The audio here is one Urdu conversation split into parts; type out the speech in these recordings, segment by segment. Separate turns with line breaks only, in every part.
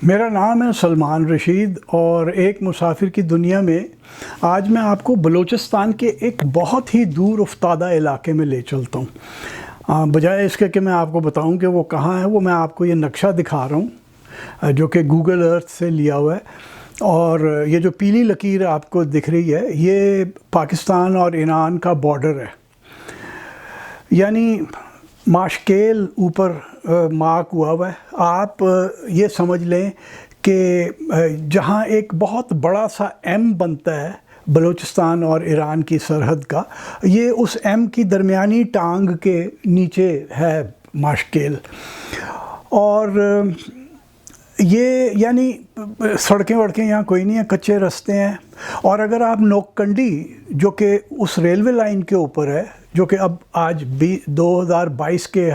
میرا نام ہے سلمان رشید اور ایک مسافر کی دنیا میں آج میں آپ کو بلوچستان کے ایک بہت ہی دور افتادہ علاقے میں لے چلتا ہوں۔ بجائے اس کے کہ میں آپ کو بتاؤں کہ وہ کہاں ہے، وہ میں آپ کو یہ نقشہ دکھا رہا ہوں جو کہ گوگل ارتھ سے لیا ہوا ہے، اور یہ جو پیلی لکیر آپ کو دکھ رہی ہے یہ پاکستان اور ایران کا بارڈر ہے۔ یعنی ماشکیل اوپر مارک ہوا ہے۔ آپ یہ سمجھ لیں کہ جہاں ایک بہت بڑا سا ایم بنتا ہے بلوچستان اور ایران کی سرحد کا، یہ اس ایم کی درمیانی ٹانگ کے نیچے ہے ماشکیل۔ اور یہ یعنی سڑکیں وڑکیں یہاں کوئی نہیں ہیں، کچے رستے ہیں۔ اور اگر آپ نوکنڈی جو کہ اس ریلوے لائن کے اوپر ہے، جو کہ اب آج 2022 کے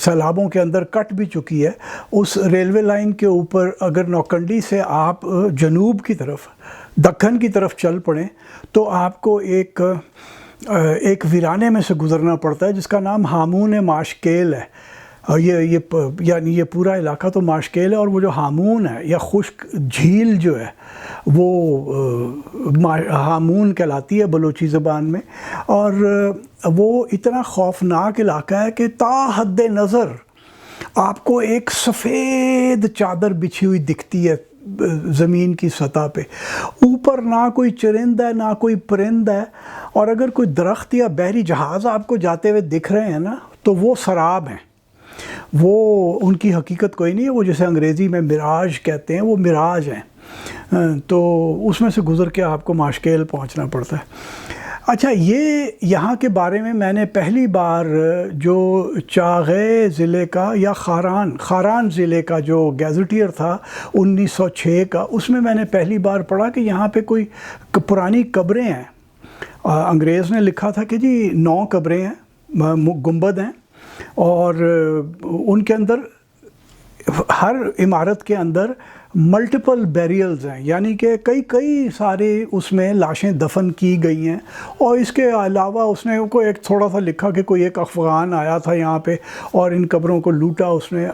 سیلابوں کے اندر کٹ بھی چکی ہے، اس ریلوے لائن کے اوپر اگر نوکنڈی سے آپ جنوب کی طرف دکن کی طرف چل پڑیں تو آپ کو ایک ویرانے میں سے گزرنا پڑتا ہے جس کا نام ہامون ماشکیل ہے۔ یعنی یہ پورا علاقہ تو ماشکیل ہے، اور وہ جو ہامون ہے یا خشک جھیل جو ہے وہ ہامون کہلاتی ہے بلوچی زبان میں، اور وہ اتنا خوفناک علاقہ ہے کہ تا حد نظر آپ کو ایک سفید چادر بچھی ہوئی دکھتی ہے زمین کی سطح پہ۔ اوپر نہ کوئی چرند ہے نہ کوئی پرند ہے، اور اگر کوئی درخت یا بحری جہاز آپ کو جاتے ہوئے دکھ رہے ہیں نا تو وہ سراب ہیں، وہ ان کی حقیقت کوئی نہیں ہے، وہ جسے انگریزی میں مراج کہتے ہیں، وہ مراج ہیں۔ تو اس میں سے گزر کے آپ کو ماشکیل پہنچنا پڑتا ہے۔ اچھا، یہ یہاں کے بارے میں نے پہلی بار جو چاغے ضلع کا یا خاران ضلع کا جو گیزٹیئر تھا 1906 کا، اس میں نے پہلی بار پڑھا کہ یہاں پہ کوئی پرانی قبریں ہیں۔ انگریز نے لکھا تھا کہ جی 9 قبریں ہیں، گنبد ہیں، اور ان کے اندر ہر عمارت کے اندر ملٹیپل بیریلز ہیں، یعنی کہ کئی سارے اس میں لاشیں دفن کی گئی ہیں۔ اور اس کے علاوہ اس نے کوئی ایک تھوڑا سا لکھا کہ کوئی ایک افغان آیا تھا یہاں پہ اور ان قبروں کو لوٹا اس نے۔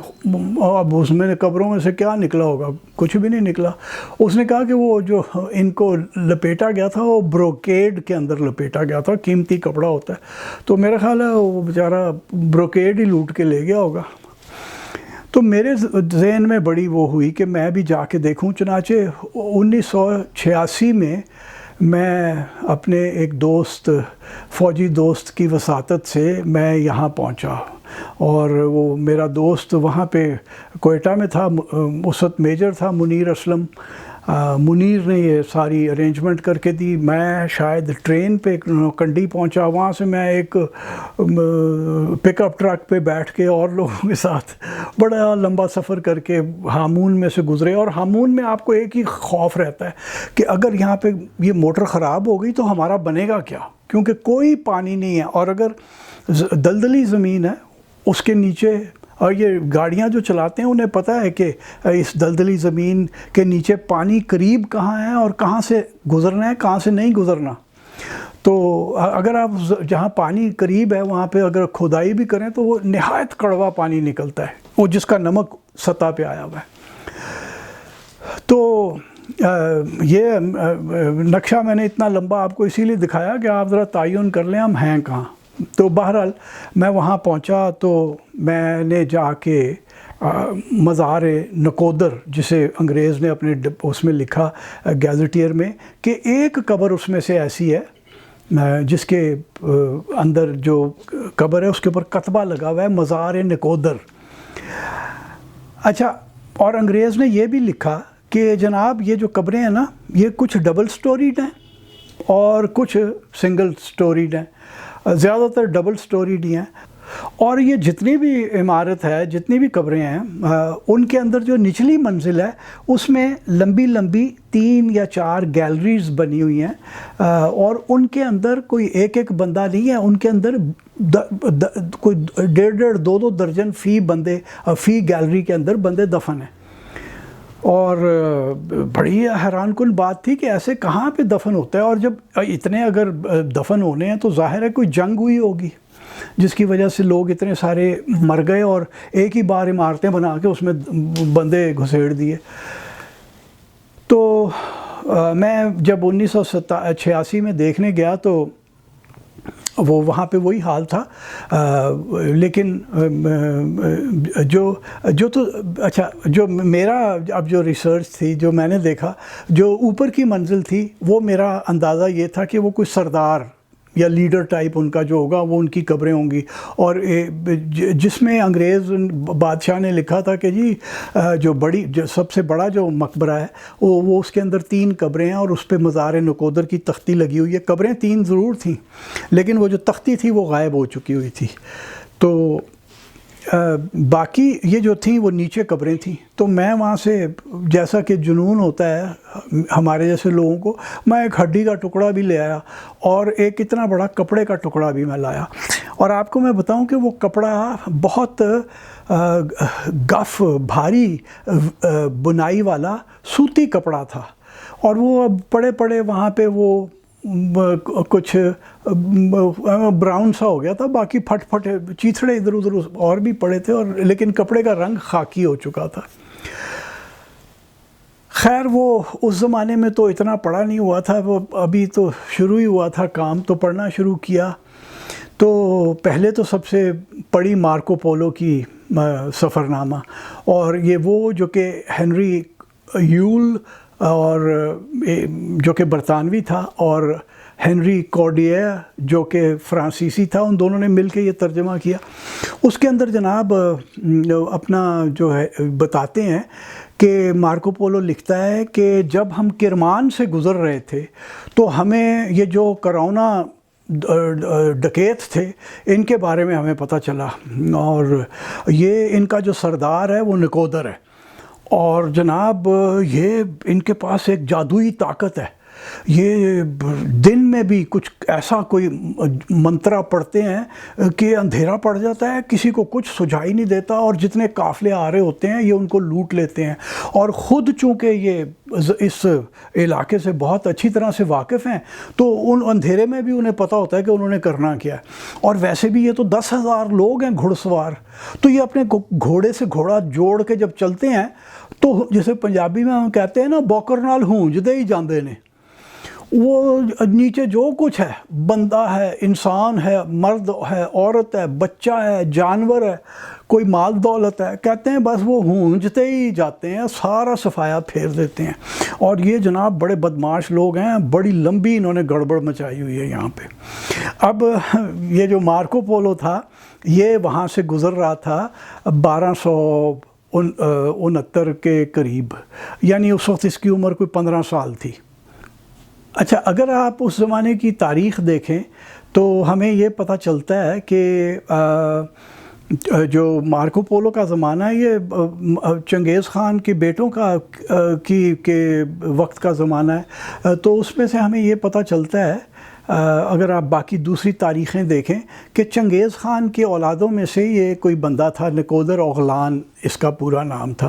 اب اس میں قبروں میں سے کیا نکلا ہوگا؟ کچھ بھی نہیں نکلا۔ اس نے کہا کہ وہ جو ان کو لپیٹا گیا تھا وہ بروکیڈ کے اندر لپیٹا گیا تھا، قیمتی کپڑا ہوتا ہے، تو میرا خیال ہے وہ بیچارہ بروکیڈ ہی لوٹ کے لے گیا ہوگا۔ تو میرے ذہن میں بڑی وہ ہوئی کہ میں بھی جا کے دیکھوں۔ چنانچہ 1986 میں اپنے ایک دوست، فوجی دوست کی وساطت سے میں یہاں پہنچا، اور وہ میرا دوست وہاں پہ کوئٹہ میں تھا، اس وقت میجر تھا منیر اسلم۔ منیر نے یہ ساری ارینجمنٹ کر کے دی۔ میں شاید ٹرین پہ کنڈی پہنچا، وہاں سے میں ایک پک اپ ٹرک پہ بیٹھ کے اور لوگوں کے ساتھ بڑا لمبا سفر کر کے ہامون میں سے گزرے۔ اور ہامون میں آپ کو ایک ہی خوف رہتا ہے کہ اگر یہاں پہ یہ موٹر خراب ہو گئی تو ہمارا بنے گا کیا، کیونکہ کوئی پانی نہیں ہے، اور اگر دلدلی زمین ہے اس کے نیچے، اور یہ گاڑیاں جو چلاتے ہیں انہیں پتہ ہے کہ اس دلدلی زمین کے نیچے پانی قریب کہاں ہے اور کہاں سے گزرنا ہے کہاں سے نہیں گزرنا۔ تو اگر آپ جہاں پانی قریب ہے وہاں پہ اگر کھدائی بھی کریں تو وہ نہایت کڑوا پانی نکلتا ہے، وہ جس کا نمک سطح پہ آیا ہوا ہے۔ تو یہ نقشہ میں نے اتنا لمبا آپ کو اسی لیے دکھایا کہ آپ ذرا تعین کر لیں ہم ہیں کہاں۔ تو بہرحال میں وہاں پہنچا تو میں نے جا کے مزار نکودر، جسے انگریز نے اپنے اس میں لکھا گیزٹیئر میں کہ ایک قبر اس میں سے ایسی ہے جس کے اندر جو قبر ہے اس کے اوپر کتبہ لگا ہوا ہے مزار نکودر۔ اچھا، اور انگریز نے یہ بھی لکھا کہ جناب یہ جو قبریں ہیں نا یہ کچھ ڈبل سٹوریڈ ہیں اور کچھ سنگل سٹوریڈ ہیں، زیادہ تر ڈبل سٹوریڈ ہی ہیں۔ اور یہ جتنی بھی عمارت ہے، جتنی بھی قبریں ہیں، ان کے اندر جو نچلی منزل ہے اس میں لمبی 3 یا 4 گیلریز بنی ہوئی ہیں، اور ان کے اندر کوئی ایک بندہ نہیں ہے، ان کے اندر کوئی 1.5 2 درجن فی گیلری کے اندر بندے دفن ہیں۔ اور بڑی حیران کن بات تھی کہ ایسے کہاں پہ دفن ہوتا ہے، اور جب اتنے اگر دفن ہونے ہیں تو ظاہر ہے کوئی جنگ ہوئی ہوگی، جس کی وجہ سے لوگ اتنے سارے مر گئے اور ایک ہی بار عمارتیں بنا کے اس میں بندے گھسیڑ دیے۔ تو میں جب 1986 میں دیکھنے گیا تو وہ وہاں پہ وہی حال تھا، لیکن جو میرا اب جو ریسرچ تھی، جو میں نے دیکھا، جو اوپر کی منزل تھی، وہ میرا اندازہ یہ تھا کہ وہ کوئی سردار یا لیڈر ٹائپ ان کا جو ہوگا وہ ان کی قبریں ہوں گی، اور جس میں انگریز بادشاہ نے لکھا تھا کہ جی جو سب سے بڑا جو مقبرہ ہے وہ اس کے اندر 3 قبریں ہیں اور اس پہ مزار نکودر کی تختی لگی ہوئی ہے۔ قبریں 3 ضرور تھیں، لیکن وہ جو تختی تھی وہ غائب ہو چکی ہوئی تھی، تو باقی یہ جو تھیں وہ نیچے قبریں تھیں۔ تو میں وہاں سے، جیسا کہ جنون ہوتا ہے ہمارے جیسے لوگوں کو، میں ایک ہڈی کا ٹکڑا بھی لے آیا اور ایک اتنا بڑا کپڑے کا ٹکڑا بھی میں لایا، اور آپ کو میں بتاؤں کہ وہ کپڑا بہت گف بھاری بنائی والا سوتی کپڑا تھا، اور وہ پڑے وہاں پہ وہ کچھ براؤن سا ہو گیا تھا، باقی پھٹ چیتھڑے ادھر ادھر اور بھی پڑے تھے، اور لیکن کپڑے کا رنگ خاکی ہو چکا تھا۔ خیر وہ اس زمانے میں تو اتنا پڑھا نہیں ہوا تھا، وہ ابھی تو شروع ہی ہوا تھا کام، تو پڑھنا شروع کیا تو پہلے تو سب سے پڑھی مارکو پولو کی سفر نامہ، اور یہ وہ جو کہ ہنری یول اور جو کہ برطانوی تھا، اور ہنری کورڈیئر جو کہ فرانسیسی تھا، ان دونوں نے مل کے یہ ترجمہ کیا۔ اس کے اندر جناب اپنا جو ہے بتاتے ہیں کہ مارکو پولو لکھتا ہے کہ جب ہم کرمان سے گزر رہے تھے تو ہمیں یہ جو کرونا ڈکیت تھے ان کے بارے میں ہمیں پتہ چلا، اور یہ ان کا جو سردار ہے وہ نکودر ہے، اور جناب یہ ان کے پاس ایک جادوئی طاقت ہے، یہ دن میں بھی کچھ ایسا کوئی منترا پڑھتے ہیں کہ اندھیرا پڑ جاتا ہے، کسی کو کچھ سجھائی نہیں دیتا، اور جتنے قافلے آ رہے ہوتے ہیں یہ ان کو لوٹ لیتے ہیں، اور خود چونکہ یہ اس علاقے سے بہت اچھی طرح سے واقف ہیں تو ان اندھیرے میں بھی انہیں پتہ ہوتا ہے کہ انہوں نے کرنا کیا ہے، اور ویسے بھی یہ تو 10,000 لوگ ہیں گھڑ سوار، تو یہ اپنے گھوڑے سے گھوڑا جوڑ کے جب چلتے ہیں تو جیسے پنجابی میں ہم کہتے ہیں نا، بوکر نال ہونجدے ہی جاندے نے، وہ نیچے جو کچھ ہے، بندہ ہے، انسان ہے، مرد ہے، عورت ہے، بچہ ہے، جانور ہے، کوئی مال دولت ہے، کہتے ہیں بس وہ ہونجتے ہی جاتے ہیں، سارا صفایا پھیر دیتے ہیں، اور یہ جناب بڑے بدماش لوگ ہیں، بڑی لمبی انہوں نے گڑبڑ مچائی ہوئی ہے یہاں پہ۔ اب یہ جو مارکو پولو تھا یہ وہاں سے گزر رہا تھا 1269 کے قریب، یعنی اس وقت اس کی عمر کوئی 15 سال تھی۔ اچھا، اگر آپ اس زمانے کی تاریخ دیکھیں تو ہمیں یہ پتہ چلتا ہے کہ جو مارکو پولو کا زمانہ ہے یہ چنگیز خان کے بیٹوں کے وقت کا زمانہ ہے، تو اس میں سے ہمیں یہ پتہ چلتا ہے، اگر آپ باقی دوسری تاریخیں دیکھیں، کہ چنگیز خان کے اولادوں میں سے یہ کوئی بندہ تھا، نکودر اوغلان اس کا پورا نام تھا،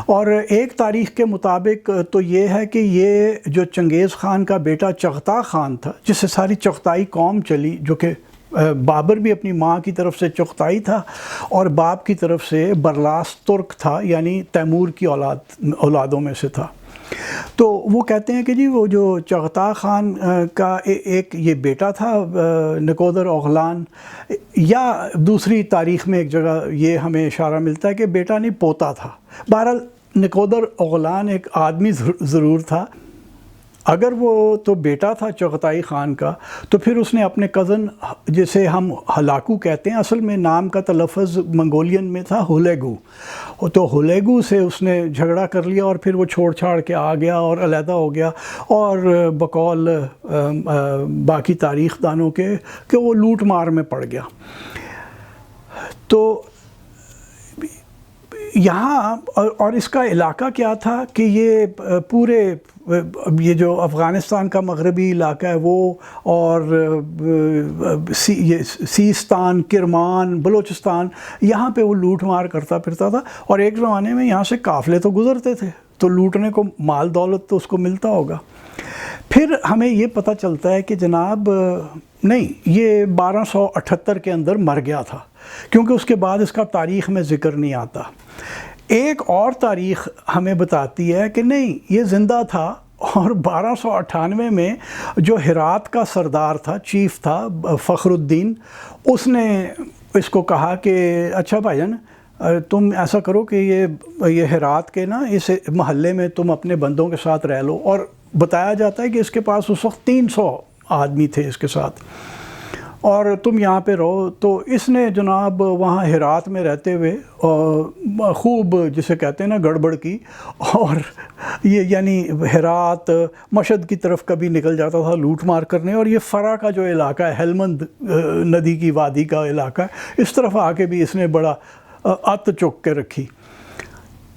اور ایک تاریخ کے مطابق تو یہ ہے کہ یہ جو چنگیز خان کا بیٹا چغتا خان تھا، جس سے ساری چغتائی قوم چلی، جو کہ بابر بھی اپنی ماں کی طرف سے چغتائی تھا اور باپ کی طرف سے برلاس ترک تھا، یعنی تیمور کی اولادوں میں سے تھا۔ تو وہ کہتے ہیں کہ جی وہ جو چغتا خان کا ایک یہ بیٹا تھا نکودر اوغلان، یا دوسری تاریخ میں ایک جگہ یہ ہمیں اشارہ ملتا ہے کہ بیٹا نہیں پوتا تھا۔ بہرحال نکودر اوغلان ایک آدمی ضرور تھا، اگر وہ تو بیٹا تھا چغتائی خان کا، تو پھر اس نے اپنے کزن جسے ہم ہلاکو کہتے ہیں، اصل میں نام کا تلفظ منگولین میں تھا ہولیگو، تو ہولیگو سے اس نے جھگڑا کر لیا اور پھر وہ چھوڑ چھاڑ کے آ گیا اور علیحدہ ہو گیا، اور بقول باقی تاریخ دانوں کے کہ وہ لوٹ مار میں پڑ گیا۔ تو یہاں اور اس کا علاقہ کیا تھا کہ یہ پورے یہ جو افغانستان کا مغربی علاقہ ہے وہ، اور سیستان، کرمان، بلوچستان، یہاں پہ وہ لوٹ مار کرتا پھرتا تھا، اور ایک زمانے میں یہاں سے قافلے تو گزرتے تھے، تو لوٹنے کو مال دولت تو اس کو ملتا ہوگا۔ پھر ہمیں یہ پتہ چلتا ہے کہ جناب نہیں، یہ 1278 کے اندر مر گیا تھا، کیونکہ اس کے بعد اس کا تاریخ میں ذکر نہیں آتا۔ ایک اور تاریخ ہمیں بتاتی ہے کہ نہیں، یہ زندہ تھا، اور 1298 میں جو ہرات کا سردار تھا، چیف تھا، فخر الدین، اس نے اس کو کہا کہ اچھا بھائی جان، تم ایسا کرو کہ یہ ہرات کے نا اس محلے میں تم اپنے بندوں کے ساتھ رہ لو، اور بتایا جاتا ہے کہ اس کے پاس اس وقت 300 آدمی تھے اس کے ساتھ، اور تم یہاں پہ رہو۔ تو اس نے جناب وہاں ہرات میں رہتے ہوئے خوب جسے کہتے ہیں نا گڑبڑ کی، اور یہ یعنی ہرات مشہد کی طرف کبھی نکل جاتا تھا لوٹ مار کرنے، اور یہ فرا کا جو علاقہ ہے، ہلمند ندی کی وادی کا علاقہ ہے، اس طرف آ کے بھی اس نے بڑا ات چک کے رکھی۔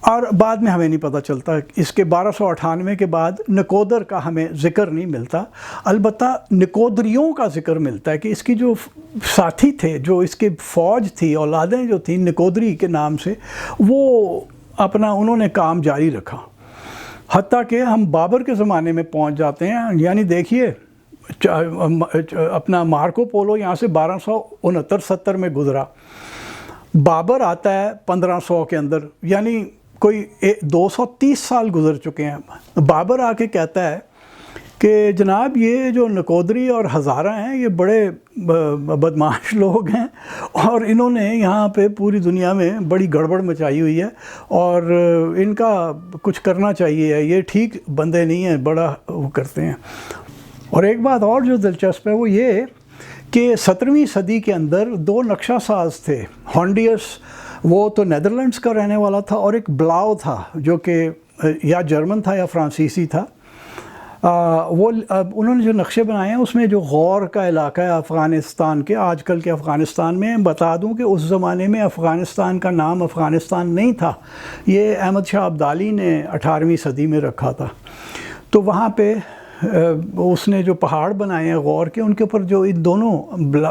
اور بعد میں ہمیں نہیں پتہ چلتا، اس کے 1298 کے بعد نکودر کا ہمیں ذکر نہیں ملتا، البتہ نکودریوں کا ذکر ملتا ہے کہ اس کی جو ساتھی تھے، جو اس کے فوج تھی، اولادیں جو تھیں نکودری کے نام سے، وہ اپنا انہوں نے کام جاری رکھا، حتیٰ کہ ہم بابر کے زمانے میں پہنچ جاتے ہیں۔ یعنی دیکھیے اپنا مارکو پولو یہاں سے 1269-70 میں گزرا، بابر آتا ہے 1500 کے اندر، یعنی کوئی 230 سال گزر چکے ہیں۔ بابر آ کے کہتا ہے کہ جناب یہ جو نکودری اور ہزارہ ہیں یہ بڑے بدماش لوگ ہیں، اور انہوں نے یہاں پہ پوری دنیا میں بڑی گڑبڑ مچائی ہوئی ہے، اور ان کا کچھ کرنا چاہیے، یہ ٹھیک بندے نہیں ہیں، بڑا وہ کرتے ہیں۔ اور ایک بات اور جو دلچسپ ہے وہ یہ کہ 17ویں صدی کے اندر 2 نقشہ ساز تھے، ہونڈیس، وہ تو نیدرلینڈز کا رہنے والا تھا، اور ایک بلاؤ تھا جو کہ یا جرمن تھا یا فرانسیسی تھا۔ وہ انہوں نے جو نقشے بنائے ہیں اس میں جو غور کا علاقہ ہے افغانستان کے، آج کل کے افغانستان میں، بتا دوں کہ اس زمانے میں افغانستان کا نام افغانستان نہیں تھا، یہ احمد شاہ ابدالی نے 18ویں صدی میں رکھا تھا۔ تو وہاں پہ اس نے جو پہاڑ بنائے ہیں غور کے، ان کے اوپر جو ان دونوں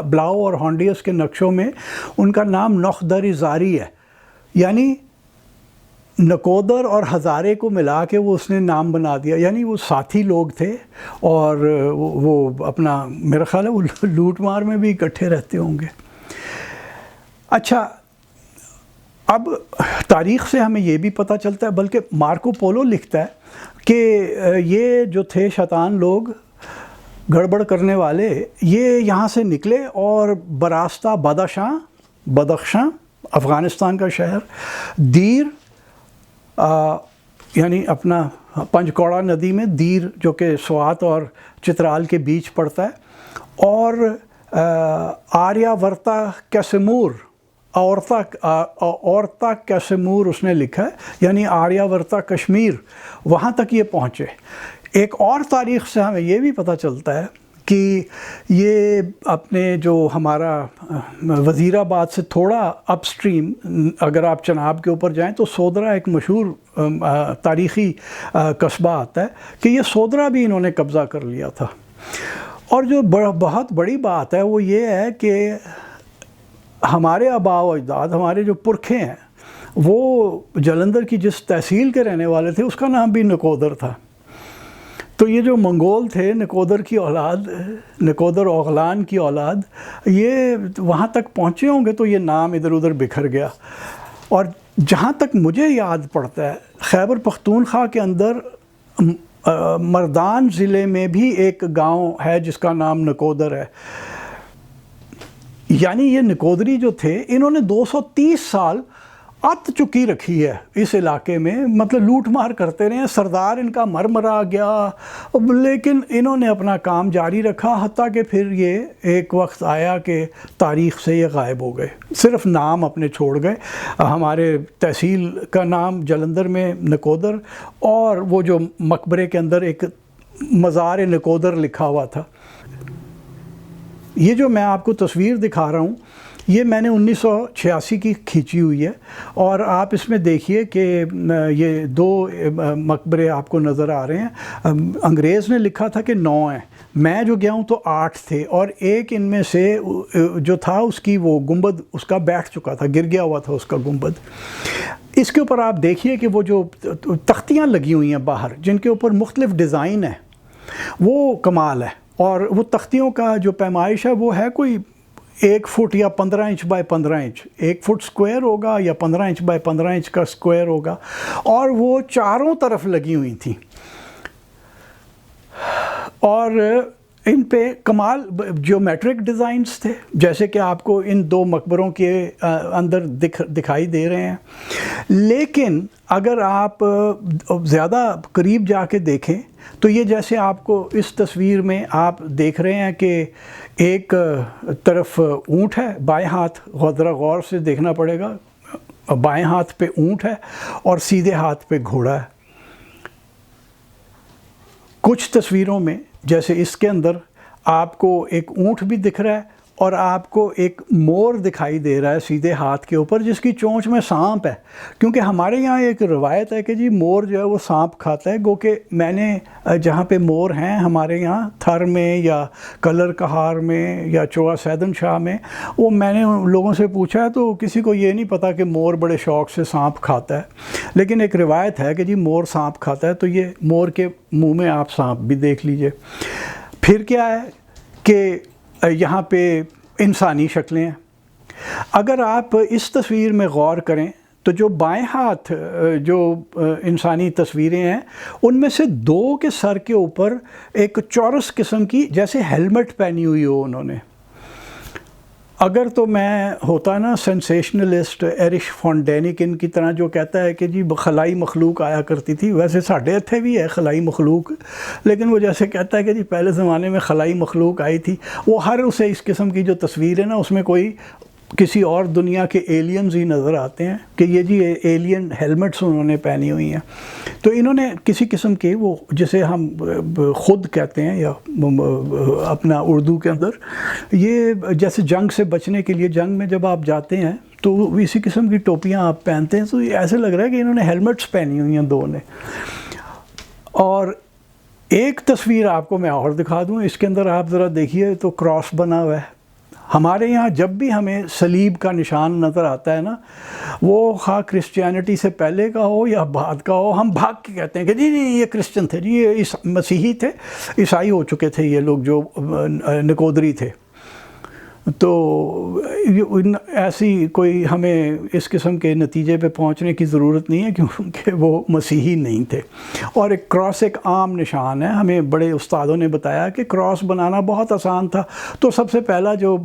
بلاؤ اور ہونڈیس کے نقشوں میں ان کا نام نخدر زاری ہے، یعنی نکودر اور ہزارے کو ملا کے وہ اس نے نام بنا دیا، یعنی وہ ساتھی لوگ تھے، اور وہ اپنا میرا خیال ہے وہ لوٹ مار میں بھی اکٹھے رہتے ہوں گے۔ اچھا، اب تاریخ سے ہمیں یہ بھی پتہ چلتا ہے، بلکہ مارکو پولو لکھتا ہے کہ یہ جو تھے شیطان لوگ، گڑبڑ کرنے والے، یہ یہاں سے نکلے اور براستہ بدخشاں افغانستان کا شہر، دیر یعنی اپنا پنجکوڑا ندی میں دیر جو کہ سوات اور چترال کے بیچ پڑتا ہے، اور آریہ ورتا کیسمور، اورتا کیسمور اس نے لکھا ہے، یعنی آریہ ورتا کشمیر، وہاں تک یہ پہنچے۔ ایک اور تاریخ سے ہمیں یہ بھی پتہ چلتا ہے کہ یہ اپنے جو ہمارا وزیر آباد سے تھوڑا اپ سٹریم اگر آپ چناب کے اوپر جائیں تو سودرا ایک مشہور تاریخی قصبہ آتا ہے کہ یہ سودرا بھی انہوں نے قبضہ کر لیا تھا۔ اور جو بہت بڑی بات ہے وہ یہ ہے کہ ہمارے آباء و اجداد، ہمارے جو پرکھے ہیں، وہ جلندھر کی جس تحصیل کے رہنے والے تھے اس کا نام بھی نکودر تھا۔ تو یہ جو منگول تھے، نکودر کی اولاد، نکودر اوغلان کی اولاد، یہ وہاں تک پہنچے ہوں گے تو یہ نام ادھر ادھر بکھر گیا۔ اور جہاں تک مجھے یاد پڑتا ہے، خیبر پختونخوا کے اندر مردان ضلع میں بھی ایک گاؤں ہے جس کا نام نکودر ہے۔ یعنی یہ نکودری جو تھے، انہوں نے 230 سال ات چکی رکھی ہے اس علاقے میں، مطلب لوٹ مار کرتے رہے ہیں، سردار ان کا مرا گیا، لیکن انہوں نے اپنا کام جاری رکھا، حتیٰ کہ پھر یہ ایک وقت آیا کہ تاریخ سے یہ غائب ہو گئے، صرف نام اپنے چھوڑ گئے۔ ہمارے تحصیل کا نام جلندھر میں نکودر، اور وہ جو مقبرے کے اندر ایک مزار نکودر لکھا ہوا تھا۔ یہ جو میں آپ کو تصویر دکھا رہا ہوں، یہ میں نے 1986 کی کھینچی ہوئی ہے، اور آپ اس میں دیکھیے کہ یہ 2 مقبرے آپ کو نظر آ رہے ہیں۔ انگریز نے لکھا تھا کہ 9 ہیں، میں جو گیا ہوں تو 8 تھے، اور ایک ان میں سے جو تھا اس کی وہ گنبد اس کا بیٹھ چکا تھا، گر گیا ہوا تھا اس کا گنبد۔ اس کے اوپر آپ دیکھیے کہ وہ جو تختیاں لگی ہوئی ہیں باہر، جن کے اوپر مختلف ڈیزائن ہے، وہ کمال ہے۔ اور وہ تختیوں کا جو پیمائش ہے وہ ہے کوئی 1 فٹ یا 15 inch by 15 inch, 1 foot square ہوگا یا 15 انچ بائی 15 انچ کا سکوائر ہوگا، اور وہ چاروں طرف لگی ہوئی تھیں، اور ان پہ کمال جیومیٹرک ڈیزائنز تھے، جیسے کہ آپ کو ان 2 مقبروں کے اندر دکھائی دے رہے ہیں۔ لیکن اگر آپ زیادہ قریب جا کے دیکھیں تو یہ جیسے آپ کو اس تصویر میں آپ دیکھ رہے ہیں کہ ایک طرف اونٹ ہے، بائیں ہاتھ، ذرا غور سے دیکھنا پڑے گا، بائیں ہاتھ پہ اونٹ ہے اور سیدھے ہاتھ پہ گھوڑا ہے۔ کچھ تصویروں میں جیسے اس کے اندر آپ کو ایک اونٹ بھی دکھ رہا ہے اور آپ کو ایک مور دکھائی دے رہا ہے سیدھے ہاتھ کے اوپر، جس کی چونچ میں سانپ ہے، کیونکہ ہمارے یہاں ایک روایت ہے کہ جی مور جو ہے وہ سانپ کھاتا ہے، گو کہ میں نے جہاں پہ مور ہیں ہمارے یہاں تھر میں یا کلر کہار میں یا چوہا سیدن شاہ میں، وہ میں نے ان لوگوں سے پوچھا ہے تو کسی کو یہ نہیں پتا کہ مور بڑے شوق سے سانپ کھاتا ہے، لیکن ایک روایت ہے کہ جی مور سانپ کھاتا ہے، تو یہ مور کے منہ میں آپ سانپ بھی دیکھ لیجئے۔ پھر کیا ہے کہ یہاں پہ انسانی شکلیں ہیں۔ اگر آپ اس تصویر میں غور کریں تو جو بائیں ہاتھ جو انسانی تصویریں ہیں ان میں سے 2 کے سر کے اوپر ایک چورس قسم کی جیسے ہیلمٹ پہنی ہوئی ہو انہوں نے۔ اگر تو میں ہوتا نا سینسیشنلسٹ ایرش فون ڈینیکن کی طرح جو کہتا ہے کہ جی خلائی مخلوق آیا کرتی تھی، ویسے ساڑھے اتھے بھی ہے خلائی مخلوق، لیکن وہ جیسے کہتا ہے کہ جی پہلے زمانے میں خلائی مخلوق آئی تھی، وہ ہر اسے اس قسم کی جو تصویر ہے نا اس میں کوئی کسی اور دنیا کے ایلینز ہی نظر آتے ہیں کہ یہ جی ایلین ہیلمٹس انہوں نے پہنی ہوئی ہیں، تو انہوں نے کسی قسم کے وہ جسے ہم خود کہتے ہیں یا اپنا اردو کے اندر، یہ جیسے جنگ سے بچنے کے لیے جنگ میں جب آپ جاتے ہیں تو اسی قسم کی ٹوپیاں آپ پہنتے ہیں، تو ایسے لگ رہا ہے کہ انہوں نے ہیلمٹس پہنی ہوئی ہیں 2 نے۔ اور ایک تصویر آپ کو میں اور دکھا دوں، اس کے اندر آپ ذرا دیکھیے تو کراس بنا ہوا ہے۔ ہمارے یہاں جب بھی ہمیں صلیب کا نشان نظر آتا ہے نا، وہ خواہ کرسچینٹی سے پہلے کا ہو یا بعد کا ہو، ہم بھاگ کے کہتے ہیں کہ جی نہیں یہ کرسچن تھے، جی یہ مسیحی تھے، عیسائی ہو چکے تھے یہ لوگ جو نکودری تھے۔ تو ایسی کوئی ہمیں اس قسم کے نتیجے پہ پہنچنے کی ضرورت نہیں ہے کیونکہ وہ مسیحی نہیں تھے۔ اور ایک کراس ایک عام نشان ہے، ہمیں بڑے استادوں نے بتایا کہ کراس بنانا بہت آسان تھا، تو سب سے پہلا جو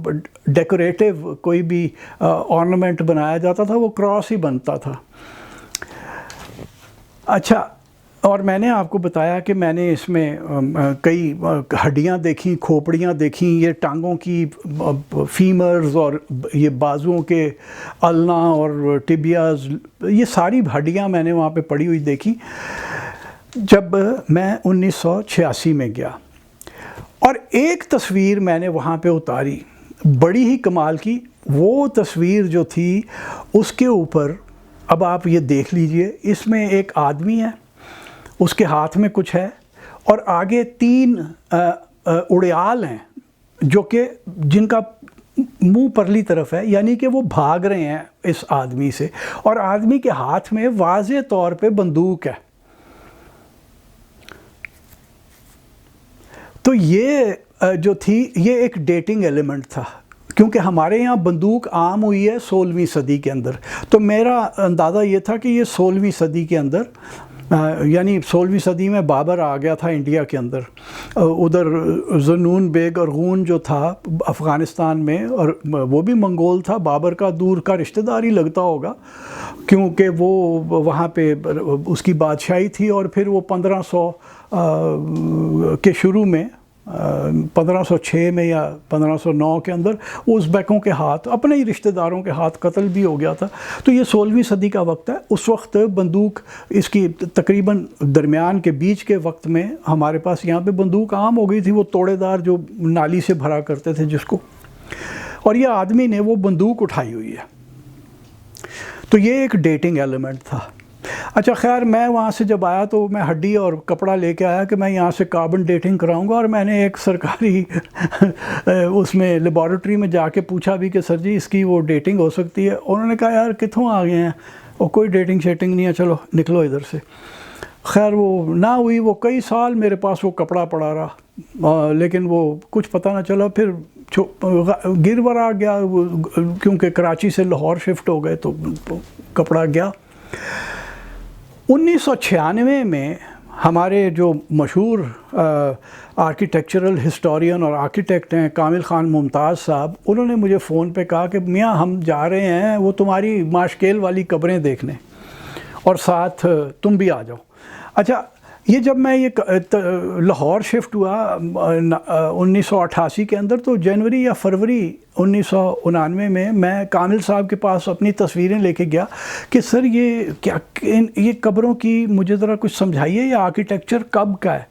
ڈیکوریٹو کوئی بھی آرنامنٹ بنایا جاتا تھا وہ کراس ہی بنتا تھا۔ اچھا، اور میں نے آپ کو بتایا کہ میں نے اس میں کئی ہڈیاں دیکھیں، کھوپڑیاں دیکھیں، یہ ٹانگوں کی فیمرز اور یہ بازوؤں کے النا اور ٹبیاز، یہ ساری ہڈیاں میں نے وہاں پہ پڑی ہوئی دیکھی جب میں 1986 میں گیا۔ اور ایک تصویر میں نے وہاں پہ اتاری بڑی ہی کمال کی، وہ تصویر جو تھی اس کے اوپر اب آپ یہ دیکھ لیجئے، اس میں ایک آدمی ہے، اس کے ہاتھ میں کچھ ہے اور آگے 3 اڑیال ہیں جو کہ جن کا منہ پرلی طرف ہے، یعنی کہ وہ بھاگ رہے ہیں اس آدمی سے، اور آدمی کے ہاتھ میں واضح طور پہ بندوق ہے۔ تو یہ جو تھی یہ ایک ڈیٹنگ ایلیمنٹ تھا، کیونکہ ہمارے یہاں بندوق عام ہوئی ہے 16ویں صدی کے اندر، تو میرا اندازہ یہ تھا کہ یہ 16ویں صدی کے اندر، یعنی 16ویں صدی میں بابر آ گیا تھا انڈیا کے اندر، ادھر ذنون بیگ ارغون جو تھا افغانستان میں، اور وہ بھی منگول تھا، بابر کا دور کا رشتہ دار ہی لگتا ہوگا کیونکہ وہ وہاں پہ اس کی بادشاہی تھی، اور پھر وہ 1500 کے شروع میں 1506 میں یا 1509 کے اندر ازبیکوں کے ہاتھ، اپنے ہی رشتہ داروں کے ہاتھ قتل بھی ہو گیا تھا۔ تو یہ 16ویں صدی کا وقت ہے، اس وقت بندوق اس کی تقریباً درمیان کے بیچ کے وقت میں ہمارے پاس یہاں پہ بندوق عام ہو گئی تھی، وہ توڑے دار جو نالی سے بھرا کرتے تھے جس کو، اور یہ آدمی نے وہ بندوق اٹھائی ہوئی ہے، تو یہ ایک ڈیٹنگ ایلیمنٹ تھا۔ اچھا خیر، میں وہاں سے جب آیا تو میں ہڈی اور کپڑا لے کے آیا کہ میں یہاں سے کاربن ڈیٹنگ کراؤں گا، اور میں نے ایک سرکاری اس میں لیبارٹری میں جا کے پوچھا بھی کہ سر جی اس کی وہ ڈیٹنگ ہو سکتی ہے؟ انہوں نے کہا یار کتوں آ گئے ہیں، اور کوئی ڈیٹنگ شیٹنگ نہیں ہے، چلو نکلو ادھر سے۔ خیر وہ نہ ہوئی، وہ کئی سال میرے پاس وہ کپڑا پڑا رہا، لیکن وہ کچھ پتہ نہ چلا، پھر گرور آ گیا کیونکہ کراچی سے لاہور شفٹ ہو گئے تو کپڑا گیا۔ 1996 میں ہمارے جو مشہور آرکیٹیکچرل ہسٹورین اور آرکیٹیکٹ ہیں کامل خان ممتاز صاحب، انہوں نے مجھے فون پہ کہا کہ میاں ہم جا رہے ہیں وہ تمہاری ماشکیل والی قبریں دیکھنے، اور ساتھ تم بھی آ جاؤ۔ اچھا، یہ جب میں یہ لاہور شفٹ ہوا 1988 کے اندر، تو جنوری یا فروری 1999 میں میں کامل صاحب کے پاس اپنی تصویریں لے کے گیا کہ سر یہ قبروں کی مجھے ذرا کچھ سمجھائیے، یہ آرکیٹیکچر کب کا ہے؟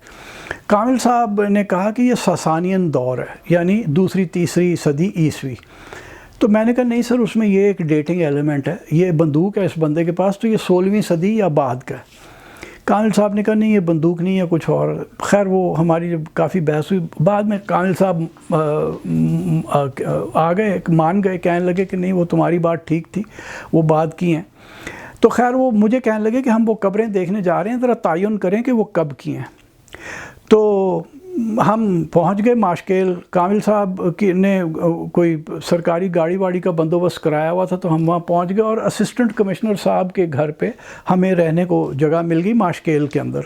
کامل صاحب نے کہا کہ یہ ساسانین دور ہے، یعنی 2ری-3ری صدی عیسوی۔ تو میں نے کہا نہیں سر، اس میں یہ ایک ڈیٹنگ ایلیمنٹ ہے، یہ بندوق ہے اس بندے کے پاس، تو یہ 16ویں صدی یا بعد کا ہے۔ کامل صاحب نے کہا نہیں یہ بندوق نہیں ہے، کچھ اور۔ خیر وہ ہماری جب کافی بحث ہوئی، بعد میں کامل صاحب آ گئے، مان گئے، کہنے لگے کہ نہیں وہ تمہاری بات ٹھیک تھی، وہ بعد کی ہیں۔ تو خیر وہ مجھے کہنے لگے کہ ہم وہ قبریں دیکھنے جا رہے ہیں، ذرا تعین کریں کہ وہ کب کی ہیں۔ تو ہم پہنچ گئے ماشکیل، کامل صاحب نے کوئی سرکاری گاڑی واڑی کا بندوبست کرایا ہوا تھا، تو ہم وہاں پہنچ گئے، اور اسسٹنٹ کمشنر صاحب کے گھر پہ ہمیں رہنے کو جگہ مل گئی ماشکیل کے اندر۔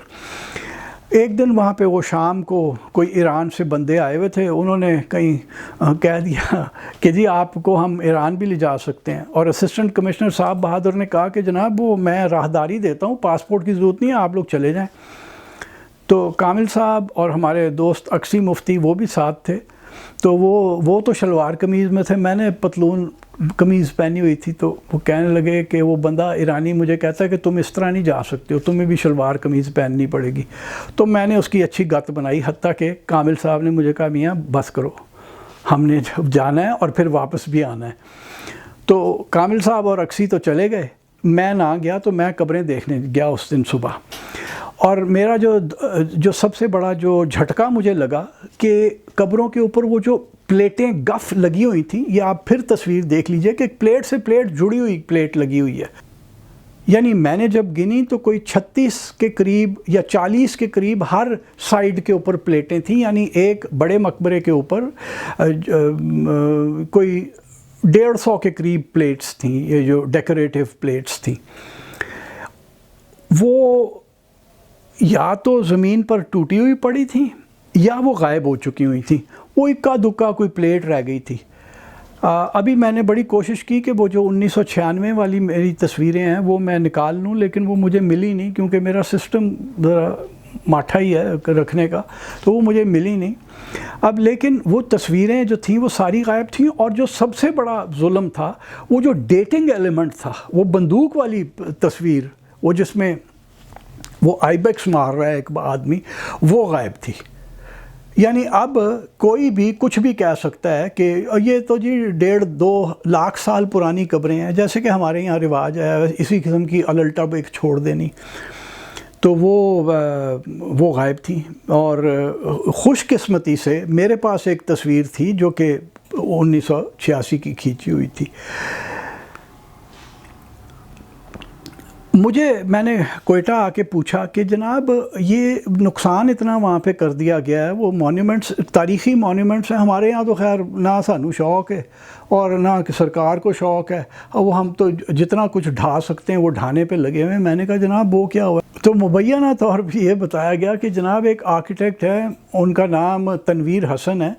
ایک دن وہاں پہ وہ شام کو کوئی ایران سے بندے آئے ہوئے تھے، انہوں نے کہیں کہہ دیا کہ جی آپ کو ہم ایران بھی لے جا سکتے ہیں، اور اسسٹنٹ کمشنر صاحب بہادر نے کہا کہ جناب وہ میں راہداری دیتا ہوں، پاسپورٹ کی ضرورت نہیں ہے، آپ لوگ چلے جائیں۔ تو کامل صاحب اور ہمارے دوست اکسی مفتی وہ بھی ساتھ تھے، تو وہ تو شلوار قمیض میں تھے، میں نے پتلون قمیض پہنی ہوئی تھی۔ تو وہ کہنے لگے کہ وہ بندہ ایرانی مجھے کہتا ہے کہ تم اس طرح نہیں جا سکتے ہو، تمہیں بھی شلوار قمیض پہننی پڑے گی۔ تو میں نے اس کی اچھی گت بنائی، حتیٰ کہ کامل صاحب نے مجھے کہا میاں بس کرو، ہم نے جب جانا ہے اور پھر واپس بھی آنا ہے۔ تو کامل صاحب اور اکسی تو چلے گئے، میں نہ گیا، تو میں قبریں دیکھنے گیا اس دن صبح۔ اور میرا جو سب سے بڑا جو جھٹکا مجھے لگا کہ قبروں کے اوپر وہ جو پلیٹیں گف لگی ہوئی تھیں، یہ آپ پھر تصویر دیکھ لیجئے کہ پلیٹ سے پلیٹ جڑی ہوئی پلیٹ لگی ہوئی ہے، یعنی میں نے جب گنی تو کوئی 36 کے قریب یا 40 کے قریب ہر سائیڈ کے اوپر پلیٹیں تھیں، یعنی ایک بڑے مقبرے کے اوپر کوئی 150 کے قریب پلیٹس تھیں، یہ جو ڈیکوریٹو پلیٹس تھیں، وہ یا تو زمین پر ٹوٹی ہوئی پڑی تھیں یا وہ غائب ہو چکی ہوئی تھیں، وہ اکا دکا کوئی پلیٹ رہ گئی تھی۔ ابھی میں نے بڑی کوشش کی کہ وہ جو 1996 والی میری تصویریں ہیں وہ میں نکال لوں، لیکن وہ مجھے ملی نہیں، کیونکہ میرا سسٹم ذرا ماٹھا ہی ہے رکھنے کا، تو وہ مجھے ملی نہیں۔ اب لیکن وہ تصویریں جو تھیں وہ ساری غائب تھیں، اور جو سب سے بڑا ظلم تھا وہ جو ڈیٹنگ ایلیمنٹ تھا، وہ بندوق والی تصویر، وہ جس میں وہ آئی بیکس مار رہا ہے ایک آدمی، وہ غائب تھی۔ یعنی اب کوئی بھی کچھ بھی کہہ سکتا ہے کہ یہ تو جی 1.5-2 لاکھ سال پرانی قبریں ہیں، جیسے کہ ہمارے یہاں رواج ہے اسی قسم کی الٹب ایک چھوڑ دینی، تو وہ غائب تھیں۔ اور خوش قسمتی سے میرے پاس ایک تصویر تھی جو کہ 1986 کی کھینچی ہوئی تھی۔ میں نے کوئٹہ آ کے پوچھا کہ جناب یہ نقصان اتنا وہاں پہ کر دیا گیا ہے، وہ مونیومنٹس تاریخی مونیومنٹس ہیں، ہمارے یہاں تو خیر نہ سانو شوق ہے اور نہ سرکار کو شوق ہے، وہ ہم تو جتنا کچھ ڈھا سکتے ہیں وہ ڈھانے پہ لگے ہوئے ہیں۔ میں نے کہا جناب وہ کیا ہوا؟ تو مبینہ طور پہ یہ بتایا گیا کہ جناب ایک آرکیٹیکٹ ہے، ان کا نام تنویر حسن ہے،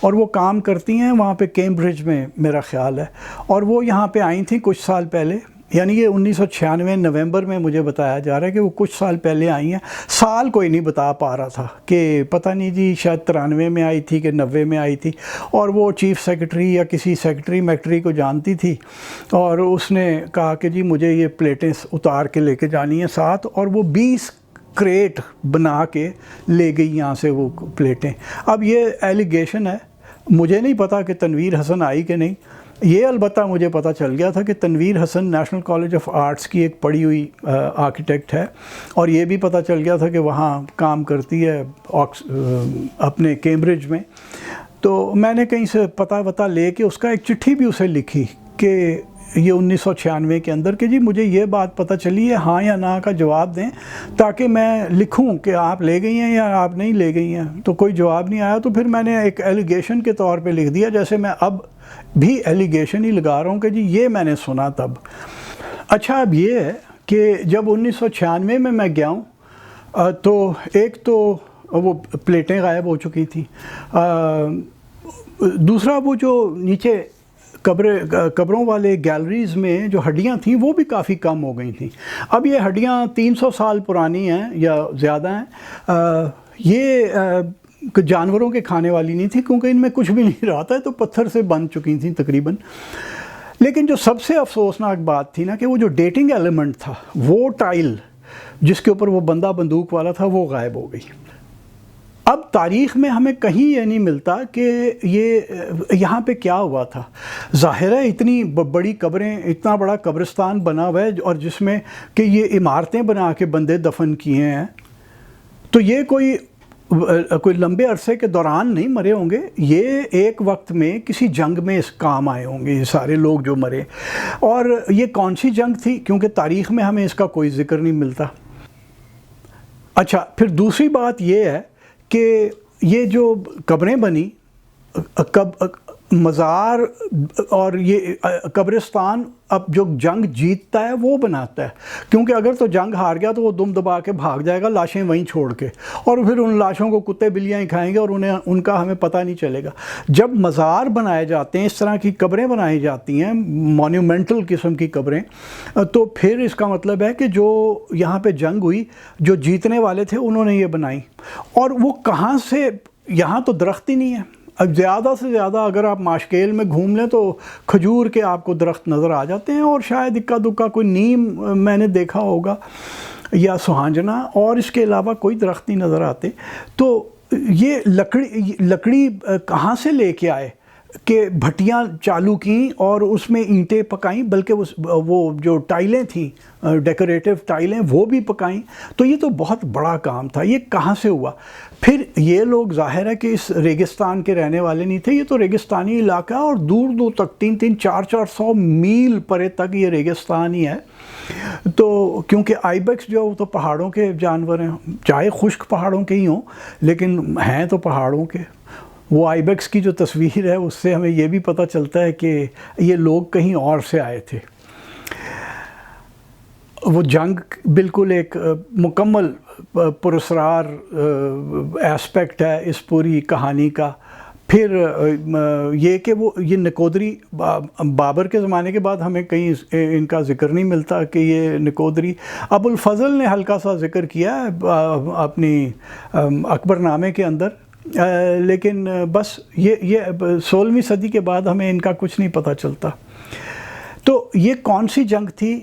اور وہ کام کرتی ہیں وہاں پہ کیمبرج میں میرا خیال ہے، اور وہ یہاں پہ آئی تھیں کچھ سال پہلے، یعنی یہ 1996 نومبر میں مجھے بتایا جا رہا ہے کہ وہ کچھ سال پہلے آئی ہیں۔ سال کوئی نہیں بتا پا رہا تھا کہ پتہ نہیں جی شاید 93 میں آئی تھی کہ 90 میں آئی تھی، اور وہ چیف سیکرٹری یا کسی سیکرٹری کو جانتی تھی، اور اس نے کہا کہ جی مجھے یہ پلیٹیں اتار کے لے کے جانی ہیں ساتھ، اور وہ 20 کریٹ بنا کے لے گئی یہاں سے وہ پلیٹیں۔ اب یہ ایلیگیشن ہے، مجھے نہیں پتا کہ تنویر حسن آئی کہ نہیں۔ یہ البتہ مجھے پتہ چل گیا تھا کہ تنویر حسن نیشنل کالج آف آرٹس کی ایک پڑھی ہوئی آرکیٹیکٹ ہے، اور یہ بھی پتہ چل گیا تھا کہ وہاں کام کرتی ہے اپنے کیمبرج میں۔ تو میں نے کہیں سے پتہ لے کے اس کا ایک چٹھی بھی اسے لکھی کہ یہ 1996 کے اندر کہ جی مجھے یہ بات پتہ چلی ہے، ہاں یا نہ کا جواب دیں تاکہ میں لکھوں کہ آپ لے گئی ہیں یا آپ نہیں لے گئی ہیں۔ تو کوئی جواب نہیں آیا، تو پھر میں نے ایک ایلیگیشن کے طور پہ لکھ دیا، جیسے میں اب بھی ایلیگیشن ہی لگا رہا ہوں کہ جی یہ میں نے سنا تب۔ اچھا اب یہ ہے کہ جب 1996 میں گیا ہوں تو ایک تو وہ پلیٹیں غائب ہو چکی تھیں، دوسرا وہ جو نیچے قبروں والے گیلریز میں جو ہڈیاں تھیں وہ بھی کافی کم ہو گئی تھیں۔ اب یہ ہڈیاں 300 سال پرانی ہیں یا زیادہ ہیں، یہ جانوروں کے کھانے والی نہیں تھی کیونکہ ان میں کچھ بھی نہیں رہا تھا، تو پتھر سے بن چکی تھیں تقریباً۔ لیکن جو سب سے افسوسناک بات تھی نا کہ وہ جو ڈیٹنگ ایلیمنٹ تھا، وہ ٹائل جس کے اوپر وہ بندہ بندوق والا تھا، وہ غائب ہو گئی۔ اب تاریخ میں ہمیں کہیں یہ نہیں ملتا کہ یہاں پہ کیا ہوا تھا۔ ظاہر ہے اتنی بڑی قبریں، اتنا بڑا قبرستان بنا ہوا ہے اور جس میں کہ یہ عمارتیں بنا کے بندے دفن کیے ہیں، تو یہ کوئی لمبے عرصے کے دوران نہیں مرے ہوں گے، یہ ایک وقت میں کسی جنگ میں اس کام آئے ہوں گے یہ سارے لوگ جو مرے۔ اور یہ کون سی جنگ تھی، کیونکہ تاریخ میں ہمیں اس کا کوئی ذکر نہیں ملتا۔ اچھا پھر دوسری بات یہ ہے کہ یہ جو قبریں بنی، مزار اور یہ قبرستان اب جو جنگ جیتتا ہے وہ بناتا ہے، کیونکہ اگر تو جنگ ہار گیا تو وہ دم دبا کے بھاگ جائے گا لاشیں وہیں چھوڑ کے، اور پھر ان لاشوں کو کتے بلیاں ہی کھائیں گے اور ان کا ہمیں پتہ نہیں چلے گا۔ جب مزار بنائے جاتے ہیں، اس طرح کی قبریں بنائی جاتی ہیں، مونیومنٹل قسم کی قبریں، تو پھر اس کا مطلب ہے کہ جو یہاں پہ جنگ ہوئی، جو جیتنے والے تھے انہوں نے یہ بنائی۔ اور وہ کہاں سے، یہاں تو درخت ہی نہیں ہے۔ اب زیادہ سے زیادہ اگر آپ ماشکیل میں گھوم لیں تو کھجور کے آپ کو درخت نظر آ جاتے ہیں، اور شاید اکا دکا کوئی نیم میں نے دیکھا ہوگا یا سہانجنا، اور اس کے علاوہ کوئی درخت نہیں نظر آتے۔ تو یہ لکڑی کہاں سے لے کے آئے کہ بھٹیاں چالو کیں اور اس میں اینٹیں پکائیں، بلکہ وہ جو ٹائلیں تھیں، ڈیکوریٹو ٹائلیں، وہ بھی پکائیں۔ تو یہ تو بہت بڑا کام تھا، یہ کہاں سے ہوا؟ پھر یہ لوگ ظاہر ہے کہ اس ریگستان کے رہنے والے نہیں تھے، یہ تو ریگستانی علاقہ، اور دور دور تک 300-400 میل پرے تک یہ ریگستان ہی ہے۔ تو کیونکہ آئیبیکس جو تو پہاڑوں کے جانور ہیں، چاہے خشک پہاڑوں کے ہی ہوں لیکن ہیں تو پہاڑوں کے۔ وہ آئیبیکس کی جو تصویر ہے اس سے ہمیں یہ بھی پتہ چلتا ہے کہ یہ لوگ کہیں اور سے آئے تھے۔ وہ جنگ بالکل ایک مکمل پراسرار ایسپیکٹ ہے اس پوری کہانی کا۔ پھر یہ کہ یہ نکودری بابر کے زمانے کے بعد ہمیں کہیں ان کا ذکر نہیں ملتا کہ یہ نکودری، ابو الفضل نے ہلکا سا ذکر کیا ہے اپنی اکبر نامے کے اندر، لیکن بس یہ 16ویں صدی کے بعد ہمیں ان کا کچھ نہیں پتہ چلتا۔ تو یہ کون سی جنگ تھی،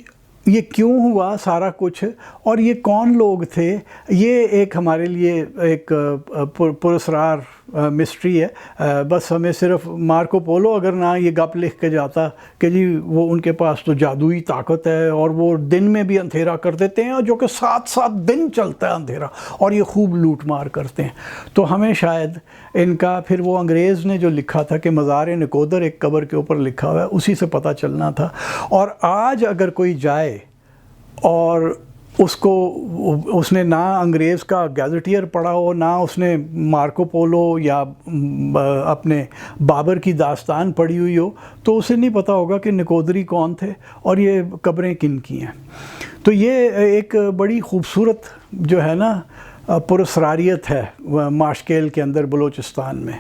یہ کیوں ہوا سارا کچھ، اور یہ کون لوگ تھے، یہ ایک ہمارے لیے ایک پراسرار مسٹری ہے۔ بس ہمیں صرف مارکو پولو اگر نہ یہ گپ لکھ کے جاتا کہ جی وہ ان کے پاس تو جادوئی طاقت ہے اور وہ دن میں بھی اندھیرا کر دیتے ہیں، جو کہ 7 دن چلتا ہے اندھیرا، اور یہ خوب لوٹ مار کرتے ہیں، تو ہمیں شاید ان کا پھر وہ انگریز نے جو لکھا تھا کہ مزار نکودر ایک قبر کے اوپر لکھا ہوا ہے، اسی سے پتہ چلنا تھا۔ اور آج اگر کوئی جائے اور اس نے نہ انگریز کا گیزٹیئر پڑھا ہو، نہ اس نے مارکو پولو یا اپنے بابر کی داستان پڑھی ہوئی ہو، تو اسے نہیں پتہ ہوگا کہ نکودری کون تھے اور یہ قبریں کن کی ہیں۔ تو یہ ایک بڑی خوبصورت جو ہے نا پراسراریت ہے ماشکیل کے اندر بلوچستان میں۔